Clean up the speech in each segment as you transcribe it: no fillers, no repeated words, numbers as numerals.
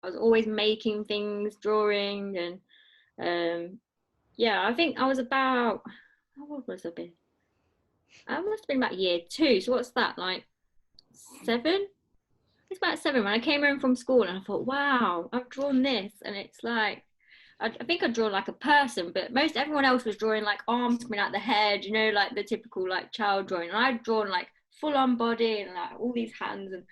I was always making things, drawing, and yeah, I think I was about, how old was I been? I must have been about year two. So what's that, like 7? It's about 7 when I came home from school and I thought, wow, I've drawn this. And it's like, I think I'd drawn like a person, but most everyone else was drawing like arms coming out the head, you know, like the typical like child drawing. And I'd drawn like full on body and like all these hands. And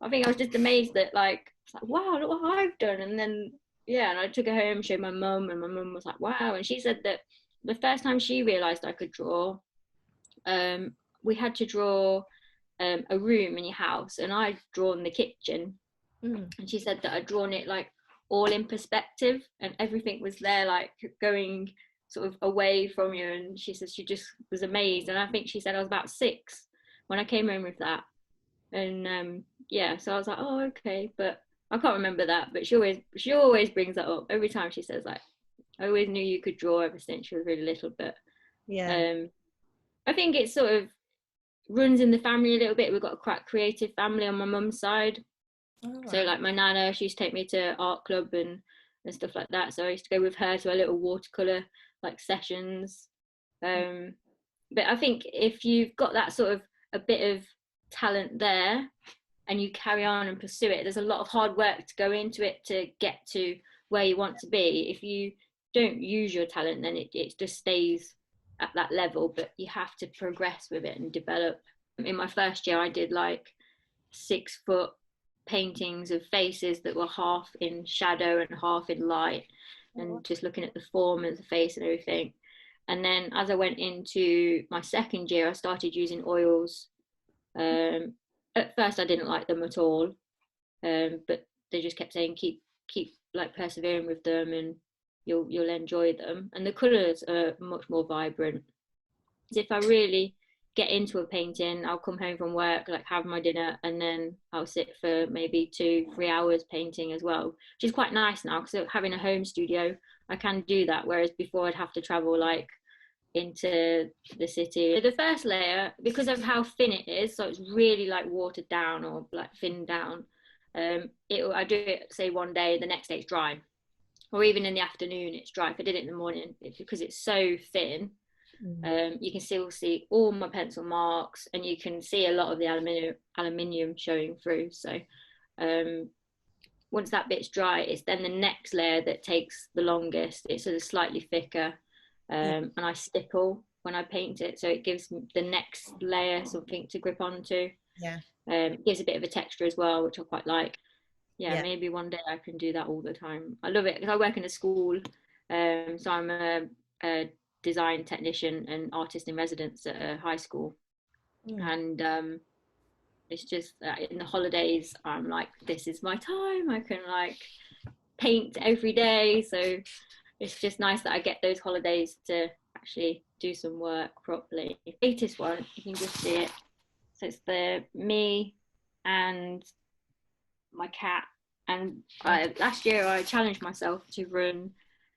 I think I was just amazed that like, it's like, wow, look what I've done. And then, yeah, and I took it home, showed my mum, and my mum was like, wow. And she said that the first time she realised I could draw, we had to draw a room in your house, and I'd drawn the kitchen. And she said that I'd drawn it like all in perspective, and everything was there like going sort of away from you. And she said she just was amazed. And I think she said I was about 6 when I came home with that. And yeah, so I was like, oh, okay, but I can't remember that. But she always brings that up every time. She says like, I always knew you could draw ever since she was really little. But Yeah. I think it sort of runs in the family a little bit. We've got a quite creative family on my mum's side. All So right. like my nana, she used to take me to art club and stuff like that. So I used to go with her to a little watercolor like sessions. But I think if you've got that sort of a bit of talent there and you carry on and pursue it, there's a lot of hard work to go into it to get to where you want to be. If you don't use your talent, then it just stays at that level, but you have to progress with it and develop. In my first year, I did like 6 foot paintings of faces that were half in shadow and half in light, and just looking at the form of the face and everything. And then as I went into my second year, I started using oils. At first, I didn't like them at all, but they just kept saying keep like persevering with them, and you'll enjoy them. And the colours are much more vibrant. If I really get into a painting, I'll come home from work, like have my dinner, and then I'll sit for maybe 2-3 hours painting as well, which is quite nice now because having a home studio, I can do that. Whereas before, I'd have to travel like into the city. The first layer, because of how thin it is, so it's really like watered down or like thinned down. I do it say one day, the next day it's dry, or even in the afternoon it's dry. If I did it in the morning, because it's so thin, you can still see all my pencil marks, and you can see a lot of the aluminium showing through. So once that bit's dry, it's then the next layer that takes the longest. It's sort of slightly thicker, and I stipple when I paint it, so it gives the next layer something to grip onto. Yeah. It gives a bit of a texture as well, which I quite like. Yeah, Yeah. maybe one day I can do that all the time. I love it because I work in a school, so I'm a design technician and artist in residence at a high school. And it's just in the holidays, I'm like, this is my time. I can like paint every day. So it's just nice that I get those holidays to actually do some work properly. The latest one, you can just see it. So it's the me and my cat. And last year I challenged myself to run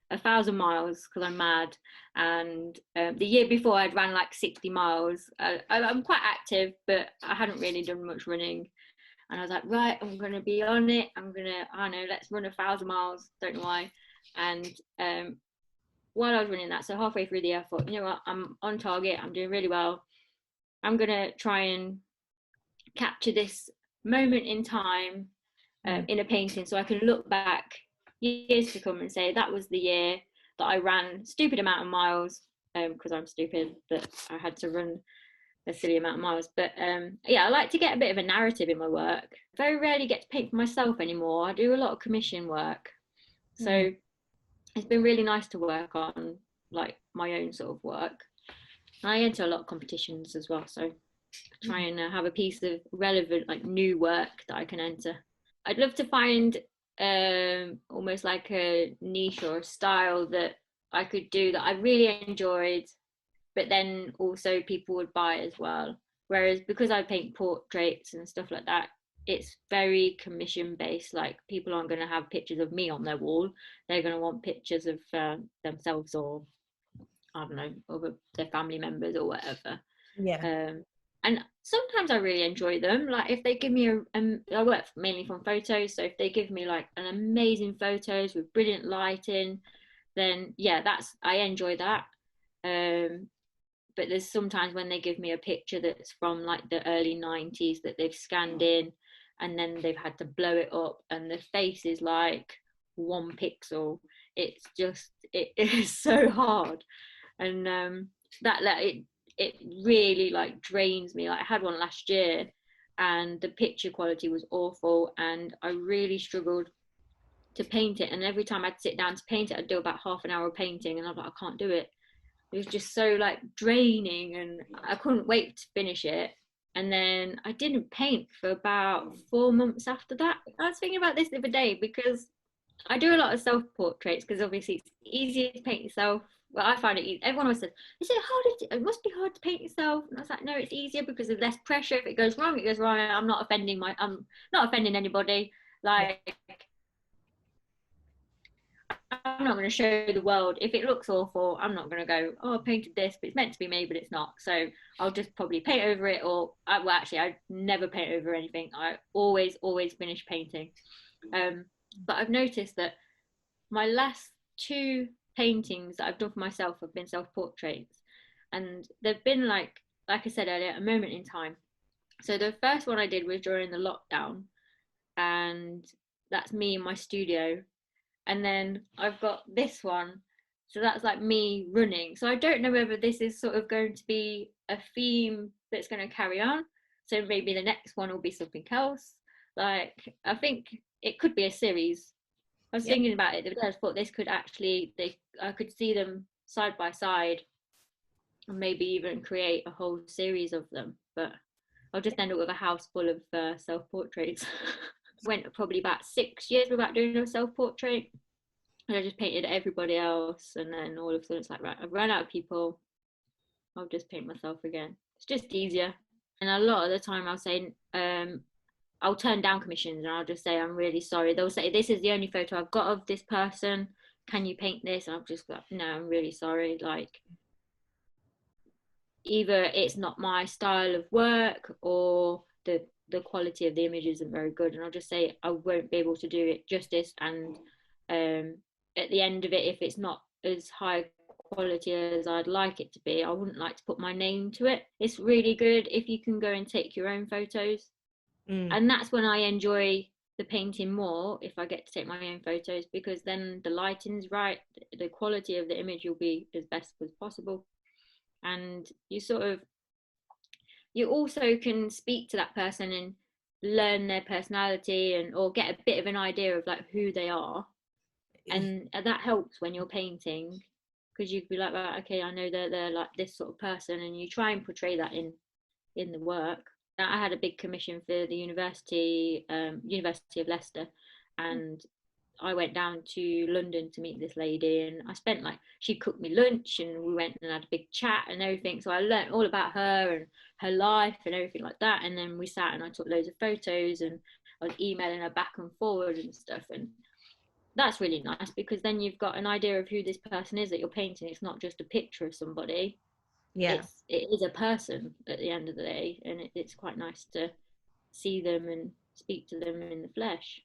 1,000 miles because I'm mad. And the year before I'd ran like 60 miles. I'm quite active, but I hadn't really done much running. And I was like, right, I'm going to be on it. I don't know, let's run 1,000 miles. Don't know why. And while I was running that, so halfway through the year, I thought, you know what, I'm on target. I'm doing really well. I'm going to try and capture this moment in time in a painting, so I can look back years to come and say that was the year that I ran stupid amount of miles, because I'm stupid that I had to run a silly amount of miles. But yeah, I like to get a bit of a narrative in my work. Very rarely get to paint for myself anymore. I do a lot of commission work, so it's been really nice to work on like my own sort of work. I enter a lot of competitions as well, so I try and have a piece of relevant like new work that I can enter. I'd love to find almost like a niche or a style that I could do that I really enjoyed, but then also people would buy as well. Whereas because I paint portraits and stuff like that, it's very commission based. Like people aren't going to have pictures of me on their wall. They're going to want pictures of themselves, or I don't know, of their family members or whatever. Yeah. And sometimes I really enjoy them. Like if they give me I work mainly from photos, so if they give me like an amazing photos with brilliant lighting, then yeah, I enjoy that. um but there's sometimes when they give me a picture that's from like the early 90s that they've scanned in, and then they've had to blow it up and the face is like 1 pixel. It's just it is so hard. And that like it really like drains me. Like I had one last year and the picture quality was awful and I really struggled to paint it, and every time I'd sit down to paint it I'd do about half an hour of painting and I'm like, I can't do it. It was just so like draining and I couldn't wait to finish it. And then I didn't paint for about 4 months after that. I was thinking about this the other day because I do a lot of self portraits because obviously it's easier to paint yourself. Well, I find it easy. Everyone always says, "Is it hard? It must be hard to paint yourself." And I was like, "No, it's easier because there's less pressure. If it goes wrong, it goes wrong. I'm not offending anybody. Yeah. Like, I'm not going to show the world. If it looks awful, I'm not going to go, oh, I painted this, but it's meant to be me, but it's not. So I'll just probably paint over it, or well, actually, I never paint over anything. I always finish painting. But I've noticed that my last two paintings that I've done for myself have been self portraits, and they've been like I said earlier, a moment in time. So the first one I did was during the lockdown, and that's me in my studio. And then I've got this one, so that's like me running. So I don't know whether this is sort of going to be a theme that's going to carry on. So maybe the next one will be something else. Like I think it could be a series. I was Yeah. thinking about it the other day. I thought this could actually I could see them side by side and maybe even create a whole series of them. But I'll just end up with a house full of self portraits. Went probably about 6 years without doing a self portrait. And I just painted everybody else. And then all of a sudden it's like, right, I've run out of people. I'll just paint myself again. It's just easier. And a lot of the time I'll say, I'll turn down commissions and I'll just say, I'm really sorry. They'll say, this is the only photo I've got of this person. Can you paint this? And I've just got, no, I'm really sorry. Like, either it's not my style of work or the quality of the image isn't very good, and I'll just say I won't be able to do it justice. And at the end of it, if it's not as high quality as I'd like it to be, I wouldn't like to put my name to it. It's really good if you can go and take your own photos. And that's when I enjoy the painting more, if I get to take my own photos, because then the lighting's right, the quality of the image will be as best as possible. And you also can speak to that person and learn their personality and or get a bit of an idea of like who they are. And that helps when you're painting, because you'd be like, well, okay, I know they're like this sort of person, and you try and portray that in the work. I had a big commission for the University of Leicester, and I went down to London to meet this lady, and I spent like, she cooked me lunch and we went and had a big chat and everything. So I learned all about her and her life and everything like that. And then we sat and I took loads of photos and I was emailing her back and forward and stuff. And that's really nice because then you've got an idea of who this person is that you're painting. It's not just a picture of somebody. Yeah. It is a person at the end of the day, and it's quite nice to see them and speak to them in the flesh.